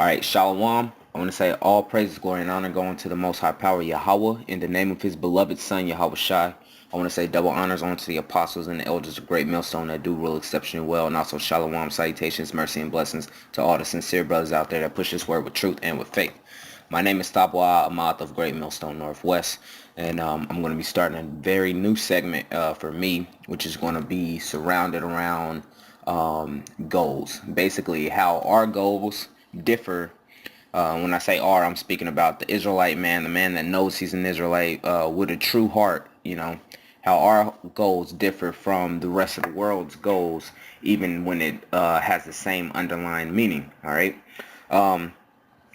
All right, Shalom. I want to say all praise, glory, and honor going to the Most High Power Yahweh in the name of His beloved Son Yahweh Shai. I want to say double honors onto the apostles and the elders of Great Millstone that do real exceptionally well, and also Shalom, salutations, mercy, and blessings to all the sincere brothers out there that push this word with truth and with faith. My name is Tabwa Amath of Great Millstone Northwest, and I'm going to be starting a very new segment for me, which is going to be surrounded around goals. Basically, how our goals differ. When I say our, I'm speaking about the Israelite man, the man that knows he's an Israelite with a true heart, how our goals differ from the rest of the world's goals, even when it has the same underlying meaning, all right?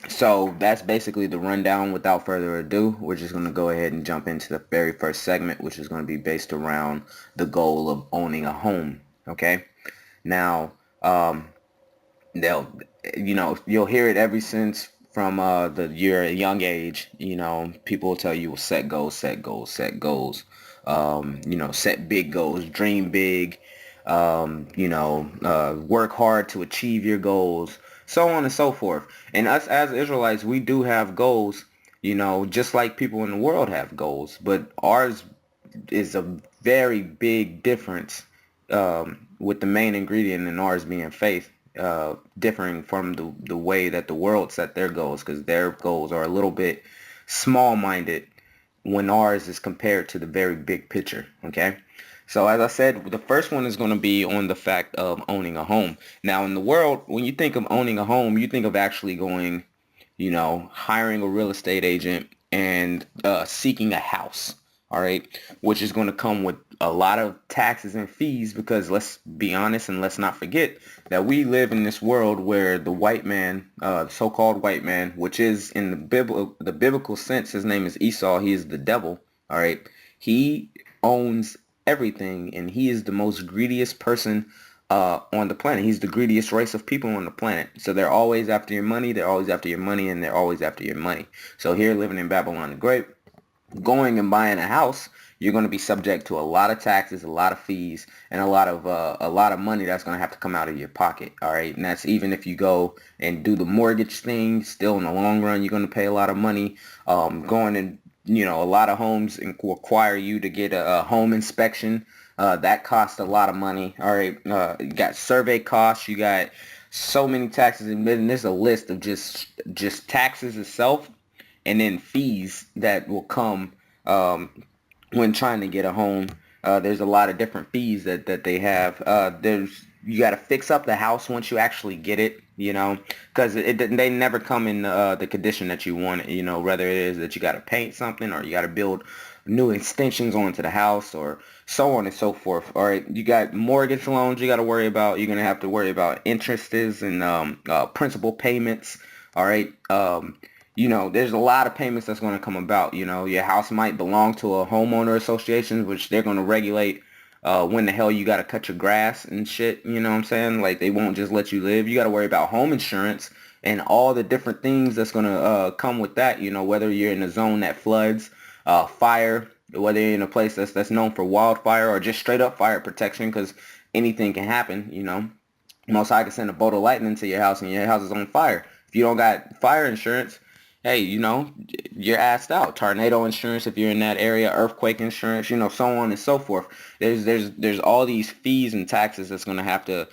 So that's basically the rundown. Without further ado, we're just going to go ahead and jump into the very first segment, which is going to be based around the goal of owning a home, okay? Now, they'll you'll hear it ever since from your young age. People will tell you, well, set goals, set goals, set goals. Set big goals, dream big. Work hard to achieve your goals, so on and so forth. And us as Israelites, we do have goals, just like people in the world have goals, but ours is a very big difference, with the main ingredient in ours being faith, differing from the way that the world set their goals, because their goals are a little bit small-minded when ours is compared to the very big picture, okay? So as I said, the first one is going to be on the fact of owning a home. Now, in the world, when you think of owning a home, you think of actually going, hiring a real estate agent and seeking a house, all right, which is going to come with a lot of taxes and fees, because let's be honest and let's not forget that we live in this world where the white man, the so-called white man, which is in the biblical sense, his name is Esau. He is the devil, all right. He owns everything, and he is the most greediest person on the planet. He's the greediest race of people on the planet. So they're always after your money, they're always after your money, and they're always after your money. So here, living in Babylon the Great, going and buying a house, you're going to be subject to a lot of taxes, a lot of fees, and a lot of money that's going to have to come out of your pocket. All right, and that's even if you go and do the mortgage thing. Still, in the long run, you're going to pay a lot of money. Going and a lot of homes require you to get a home inspection. That costs a lot of money. All right, you got survey costs. You got so many taxes, and then there's a list of just taxes itself, and then fees that will come when trying to get a home. There's a lot of different fees that they have. You got to fix up the house once you actually get it, because they never come in the condition that you want it, whether it is that you got to paint something or you got to build new extensions onto the house or so on and so forth. All right, you got mortgage loans you got to worry about. You're going to have to worry about interests and principal payments. All right. There's a lot of payments that's going to come about. Your house might belong to a homeowner association, which they're going to regulate when the hell you got to cut your grass and shit. You know what I'm saying? Like, they won't just let you live. You got to worry about home insurance and all the different things that's going to come with that. Whether you're in a zone that floods, fire, whether you're in a place that's known for wildfire or just straight up fire protection, because anything can happen. Most High can send a bolt of lightning to your house and your house is on fire. If you don't got fire insurance, hey, you're asked out. Tornado insurance if you're in that area, earthquake insurance, so on and so forth. There's all these fees and taxes that's going to have to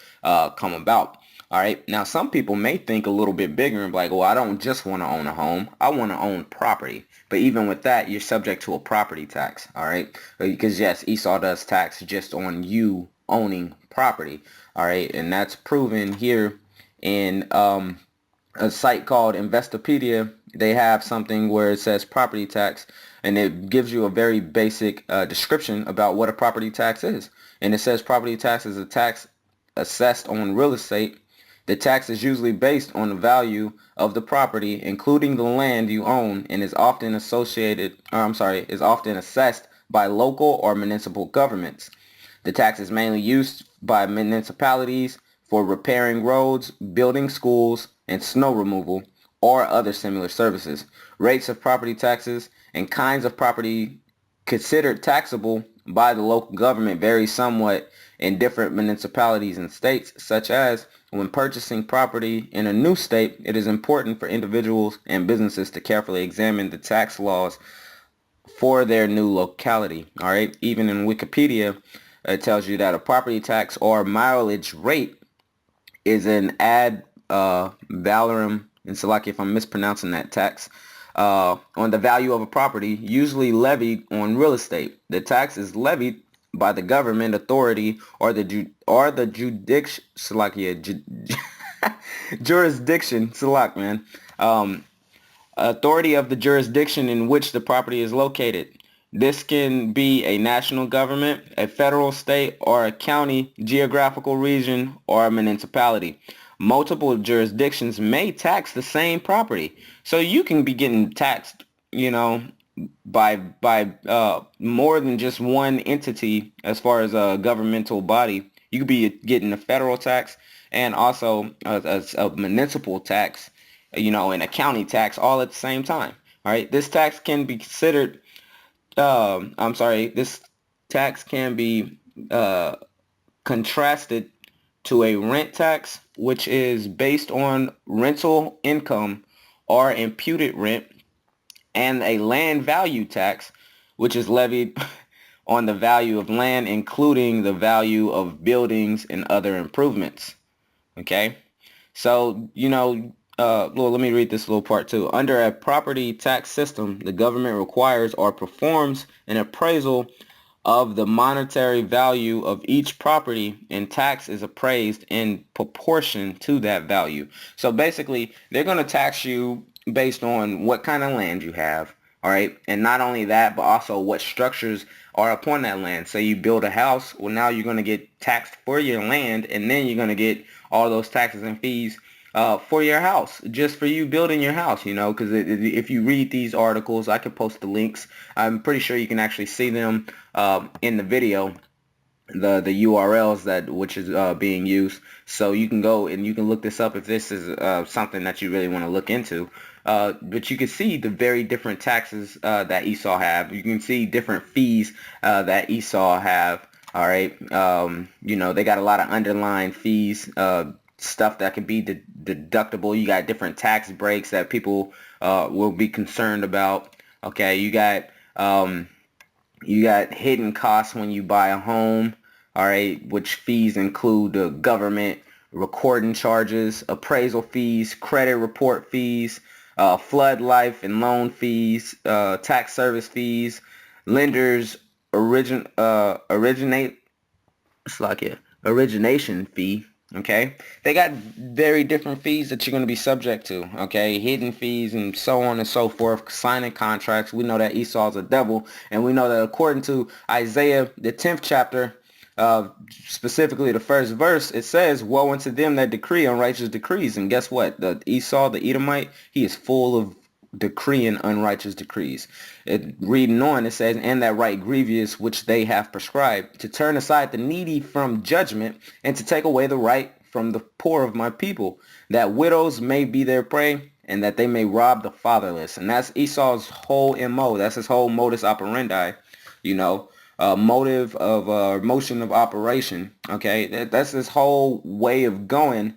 come about. All right. Now, some people may think a little bit bigger and be like, well, I don't just want to own a home. I want to own property. But even with that, you're subject to a property tax. All right. Because, yes, Esau does tax just on you owning property. All right. And that's proven here in a site called Investopedia. They have something where it says property tax, and it gives you a very basic description about what a property tax is. And it says property tax is a tax assessed on real estate. The tax is usually based on the value of the property, including the land you own, and is often assessed by local or municipal governments. The tax is mainly used by municipalities for repairing roads, building schools, and snow removal, or other similar services. Rates of property taxes and kinds of property considered taxable by the local government vary somewhat in different municipalities and states, such as when purchasing property in a new state, it is important for individuals and businesses to carefully examine the tax laws for their new locality. All right. Even in Wikipedia, it tells you that a property tax or mileage rate is an ad valorem, and Salaki if I'm mispronouncing that, tax on the value of a property, usually levied on real estate. The tax is levied by the government authority or the jurisdiction, Salakia, jurisdiction, Salak, man. Authority of the jurisdiction in which the property is located. This can be a national government, a federal, state, or a county, geographical region, or a municipality. Multiple jurisdictions may tax the same property. So you can be getting taxed, by more than just one entity as far as a governmental body. You could be getting a federal tax and also a municipal tax, and a county tax all at the same time. All right. This tax can be considered, this tax can be contrasted to a rent tax, which is based on rental income or imputed rent, and a land value tax, which is levied on the value of land, including the value of buildings and other improvements. Okay. So, well, let me read this little part too. Under a property tax system, the government requires or performs an appraisal of the monetary value of each property, and tax is appraised in proportion to that value. So basically, they're going to tax you based on what kind of land you have, all right? And not only that, but also what structures are upon that land. So you build a house, well, now you're going to get taxed for your land, and then you're going to get all those taxes and fees for your house, just for you building your house, because if you read these articles, I can post the links. I'm pretty sure you can actually see them in the video, the URLs which is being used. So you can go and you can look this up if this is something that you really want to look into. But you can see the very different taxes that Esau have. You can see different fees that Esau have. All right. They got a lot of underlying fees, stuff that can be deductible. You got different tax breaks that people will be concerned about. Okay, you got hidden costs when you buy a home. All right, which fees include the government recording charges, appraisal fees, credit report fees, flood, life, and loan fees, tax service fees, lenders origination fee. Okay, they got very different fees that you're going to be subject to. Okay, hidden fees and so on and so forth. Signing contracts. We know that Esau's a devil, and we know that according to Isaiah, the 10th chapter, specifically the first verse, it says, "Woe unto them that decree unrighteous decrees." And guess what? The Esau, the Edomite, he is full of decreeing unrighteous decrees. Reading on, it says, "And that right grievous which they have prescribed, to turn aside the needy from judgment, and to take away the right from the poor of my people, that widows may be their prey, and that they may rob the fatherless." And that's Esau's whole MO. That's his whole modus operandi, motive of motion of operation. Okay, that's his whole way of going,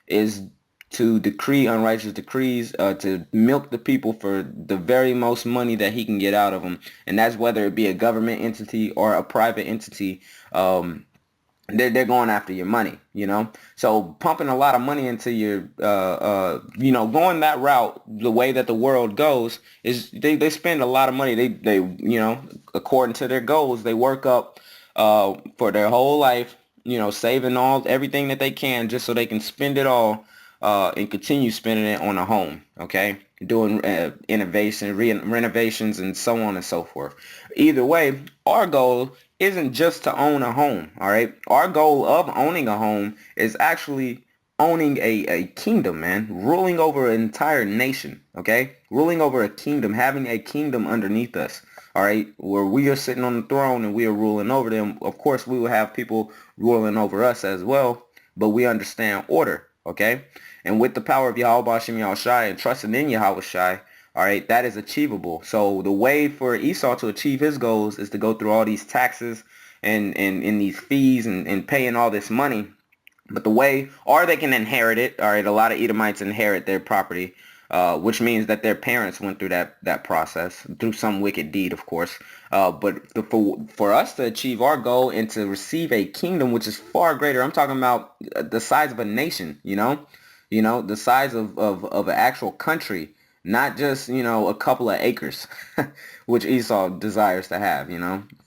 is to decree unrighteous decrees, to milk the people for the very most money that he can get out of them. And that's whether it be a government entity or a private entity. They're going after your money, So pumping a lot of money into your, going that route, the way that the world goes, is they spend a lot of money. They according to their goals, they work up for their whole life, saving everything that they can just so they can spend it all and continue spending it on a home, okay? Doing renovations and so on and so forth. Either way, our goal isn't just to own a home, all right? Our goal of owning a home is actually owning a kingdom, man. Ruling over an entire nation, okay? Ruling over a kingdom, having a kingdom underneath us, all right? Where we are sitting on the throne and we are ruling over them. Of course, we will have people ruling over us as well, but we understand order, okay? And with the power of Yahweh Hashem Yahushai and trusting in Yahweh Shai, all right, that is achievable. So the way for Esau to achieve his goals is to go through all these taxes, and in these fees and paying all this money. But the way, or they can inherit it. All right, a lot of Edomites inherit their property, which means that their parents went through that process through some wicked deed, of course. For us to achieve our goal and to receive a kingdom which is far greater, I'm talking about the size of a nation. The size of an actual country, not just a couple of acres, which Esau desires to have.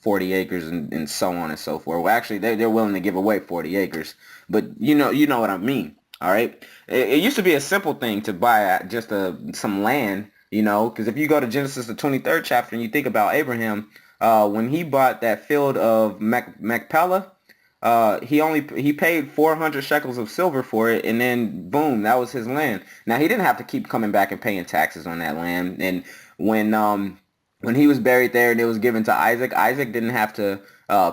40 acres and so on and so forth. Well, actually, they're willing to give away 40 acres. But you know what I mean. All right. It used to be a simple thing to buy just some land, because if you go to Genesis, the 23rd chapter, and you think about Abraham, when he bought that field of Machpelah, he paid 400 shekels of silver for it, and then boom, that was his land. Now he didn't have to keep coming back and paying taxes on that land. And when he was buried there and it was given to Isaac, Isaac didn't have to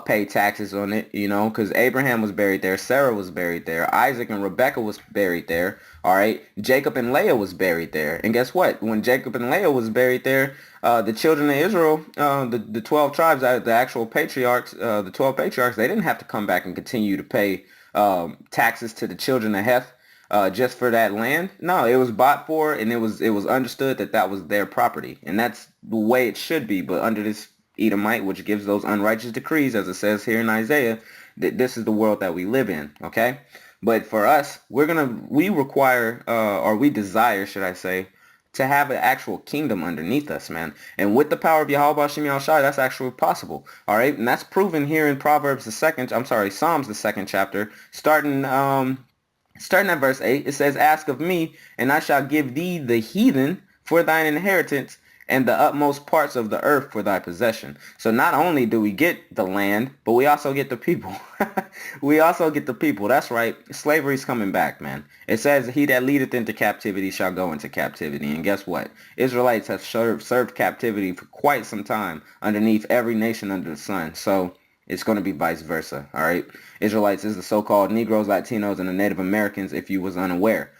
pay taxes on it, because Abraham was buried there, Sarah was buried there, Isaac and Rebekah was buried there, all right? Jacob and Leah was buried there. And guess what? When Jacob and Leah was buried there, the children of Israel, the 12 tribes, the actual patriarchs, the 12 patriarchs, they didn't have to come back and continue to pay taxes to the children of Heth just for that land. No, it was bought for, and it was understood that was their property, and that's the way it should be. But under this Edomite, which gives those unrighteous decrees, as it says here in Isaiah, that this is the world that we live in. Okay, but for us, we require, or we desire, should I say, to have an actual kingdom underneath us, man. And with the power of Yahweh Hashem Yahushua, that's actually possible. All right, and that's proven here in Psalms the second chapter, starting at verse 8. It says, "Ask of me, and I shall give thee the heathen for thine inheritance, and the utmost parts of the earth for thy possession." So not only do we get the land, but we also get the people. We also get the people. That's right. Slavery's coming back, man. It says, "He that leadeth into captivity shall go into captivity." And guess what? Israelites have served captivity for quite some time underneath every nation under the sun. So it's going to be vice versa, all right? Israelites is the so-called Negroes, Latinos, and the Native Americans, if you was unaware.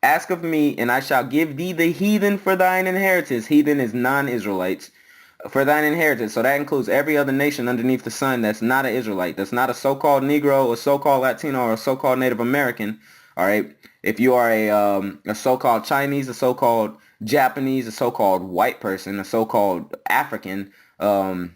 Ask of me, and I shall give thee the heathen for thine inheritance. Heathen is non-Israelites. For thine inheritance. So that includes every other nation underneath the sun that's not an Israelite. That's not a so-called Negro, a so-called Latino, or a so-called Native American, all right? If you are a so-called Chinese, a so-called Japanese, a so-called white person, a so-called African, a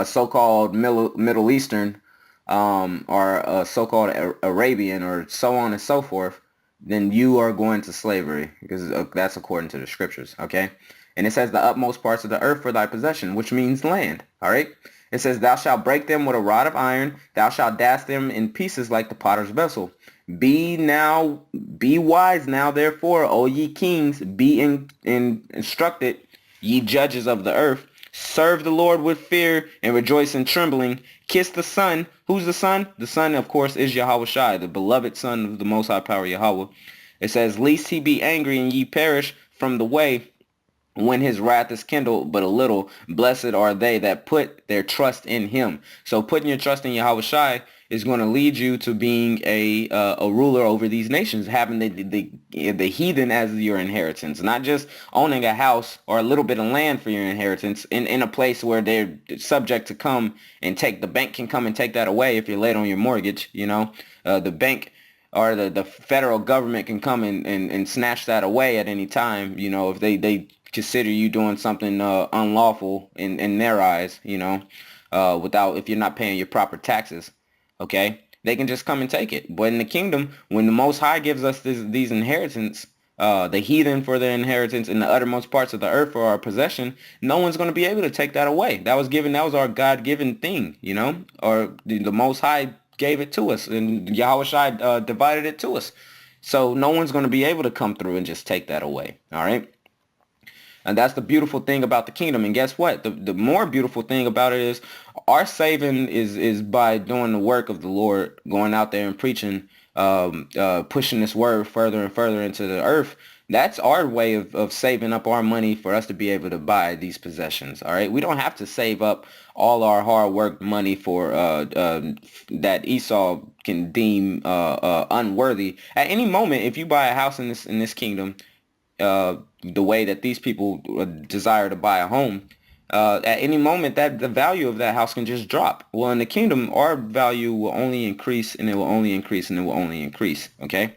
so-called Middle Eastern, or a so-called Arabian, or so on and so forth, then you are going to slavery, because that's according to the scriptures, okay? And it says the utmost parts of the earth for thy possession, which means land, all right? It says, "Thou shalt break them with a rod of iron, thou shalt dash them in pieces like the potter's vessel. Be wise now, therefore, O ye kings, be instructed, ye judges of the earth. Serve the Lord with fear and rejoice in trembling. Kiss the Son." Who's the Son? The Son, of course, is Yahweh Shai, the beloved Son of the Most High Power Yahweh. It says, "Lest he be angry and ye perish from the way, when his wrath is kindled but a little. Blessed are they that put their trust in him." So putting your trust in Yahweh Shai is going to lead you to being a ruler over these nations, having the heathen as your inheritance, not just owning a house or a little bit of land for your inheritance in a place where they're subject to come and take. The bank can come and take that away if you're late on your mortgage. The bank or the federal government can come and snatch that away at any time, if they consider you doing something unlawful in their eyes, if you're not paying your proper taxes, okay? They can just come and take it. But in the kingdom, when the Most High gives us these inheritance, the heathen for their inheritance and the uttermost parts of the earth for our possession, no one's going to be able to take that away. That was our God-given thing, or the Most High gave it to us, and Yahweh Shai divided it to us. So no one's going to be able to come through and just take that away, all right? And that's the beautiful thing about the kingdom. And guess what? The more beautiful thing about it is our saving is by doing the work of the Lord, going out there and preaching, pushing this word further and further into the earth. That's our way of saving up our money for us to be able to buy these possessions. All right. We don't have to save up all our hard work money for that Esau can deem unworthy. At any moment, if you buy a house in this kingdom, the way that these people desire to buy a home, at any moment that the value of that house can just drop. Well, in the kingdom, our value will only increase, and it will only increase, and it will only increase. Okay.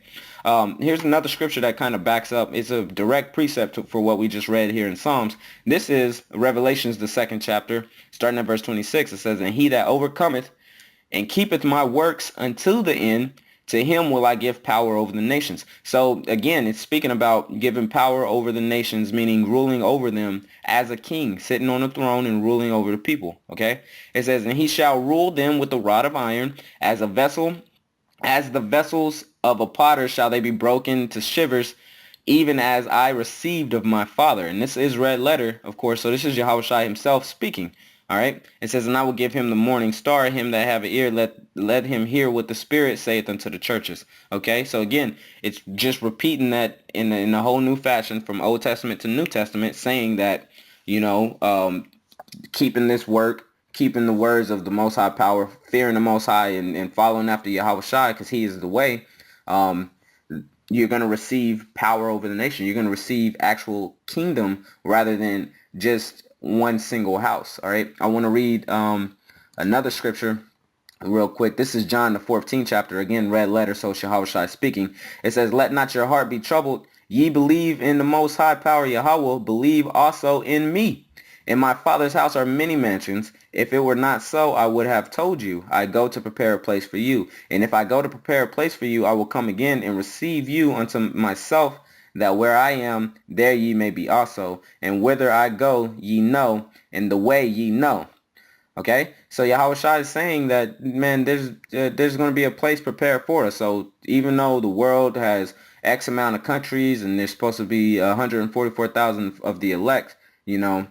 Here's another scripture that kind of backs up. It's a direct precept for what we just read here in Psalms. This is Revelations, the 2nd chapter, starting at verse 26. It says, "And he that overcometh and keepeth my works until the end, to him will I give power over the nations." So again, it's speaking about giving power over the nations, meaning ruling over them as a king, sitting on a throne and ruling over the people. Okay. It says, "And he shall rule them with a rod of iron, as a vessel, as the vessels of a potter shall they be broken to shivers, even as I received of my Father." And this is red letter, of course. So this is Yahushua himself speaking. All right. It says, "And I will give him the morning star. Him that have an ear, let him hear what the Spirit saith unto the churches." Okay. So again, it's just repeating that in a whole new fashion from Old Testament to New Testament, saying that, you know, keeping this work, keeping the words of the Most High power, fearing the Most High, and following after Yahushua, because he is the way, you're going to receive power over the nation. You're going to receive actual kingdom rather than just one single house. All right. I want to read another scripture real quick. This is John, the 14th chapter. Again, red letter, so Yahushua speaking. It says, "Let not your heart be troubled. Ye believe in the Most High power, Yahweh, believe also in me. In my Father's house are many mansions. If it were not so, I would have told you. I go to prepare a place for you. And if I go to prepare a place for you, I will come again and receive you unto myself, that where I am, there ye may be also. And whither I go, ye know, and the way ye know." Okay, so Yahushua is saying that, man, there's going to be a place prepared for us. So even though the world has X amount of countries and there's supposed to be 144,000 of the elect, you know,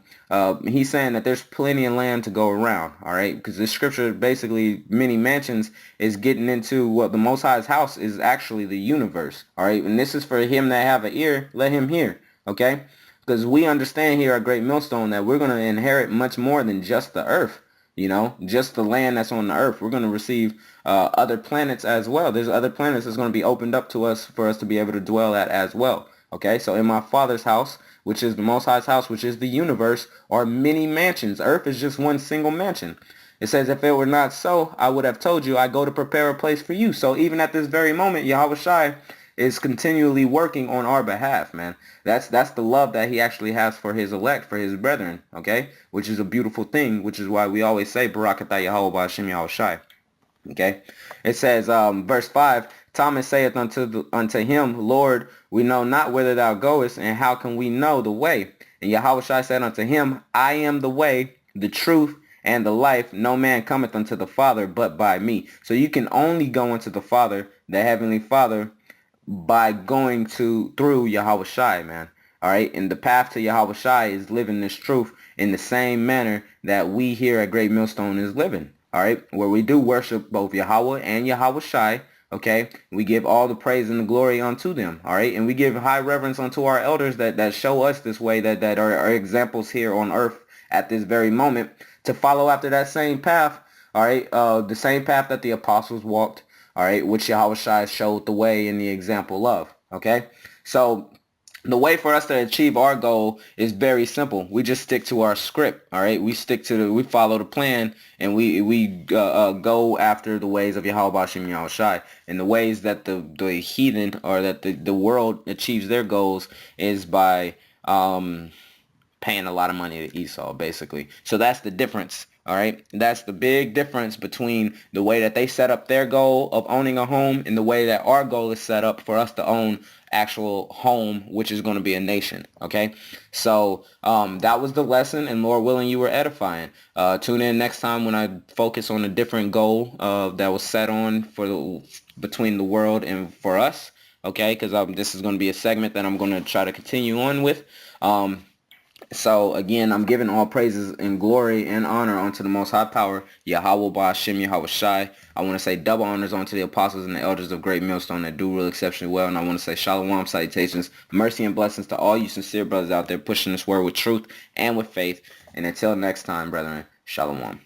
he's saying that there's plenty of land to go around. All right, because this scripture, basically many mansions, is getting into what the Most High's house is actually the universe. All right, and this is for him that have an ear, let him hear. Okay, because we understand here at Great Millstone that we're going to inherit much more than just the earth. You know, just the land that's on the earth. We're going to receive other planets as well. There's other planets that's going to be opened up to us for us to be able to dwell at as well. Okay, so in my Father's house, which is the Most High's house, which is the universe, are many mansions. Earth is just one single mansion. It says, "If it were not so, I would have told you, I go to prepare a place for you." So even at this very moment, Yahweh Shai is continually working on our behalf, man. That's the love that he actually has for his elect, for his brethren, okay? Which is a beautiful thing, which is why we always say, Barak atah Yahweh ba'ashem Yahweh Shai. Okay? It says, verse 5, "Thomas saith unto him, Lord, we know not whither thou goest, and how can we know the way? And Yahushua said unto him, I am the way, the truth, and the life. No man cometh unto the Father but by me." So you can only go unto the Father, the Heavenly Father, by going through Yahweh Shai, man. All right. And the path to Yahweh Shai is living this truth in the same manner that we here at Great Millstone is living. All right. Where we do worship both Yahweh and Yahweh Shai. Okay. We give all the praise and the glory unto them. All right. And we give high reverence unto our elders that show us this way, that are examples here on earth at this very moment, to follow after that same path. All right. The same path that the apostles walked. All right, which Yahushua showed the way and the example of. Okay, so the way for us to achieve our goal is very simple. We just stick to our script. All right, we follow the plan, and we go after the ways of Yahweh Bashim Yahushua. And the ways that the heathen, or that the world achieves their goals, is by paying a lot of money to Esau, basically. So that's the difference. All right. That's the big difference between the way that they set up their goal of owning a home and the way that our goal is set up for us to own actual home, which is going to be a nation. Okay. So that was the lesson, and Lord willing, you were edifying. Tune in next time when I focus on a different goal that was set on between the world and for us. Okay. Because this is going to be a segment that I'm going to try to continue on with. So again, I'm giving all praises and glory and honor unto the Most High Power, Yahweh Ba'ashem Yahweh Shai. I want to say double honors unto the apostles and the elders of Great Millstone that do real exceptionally well. And I want to say shalom, salutations, mercy, and blessings to all you sincere brothers out there pushing this word with truth and with faith. And until next time, brethren, shalom.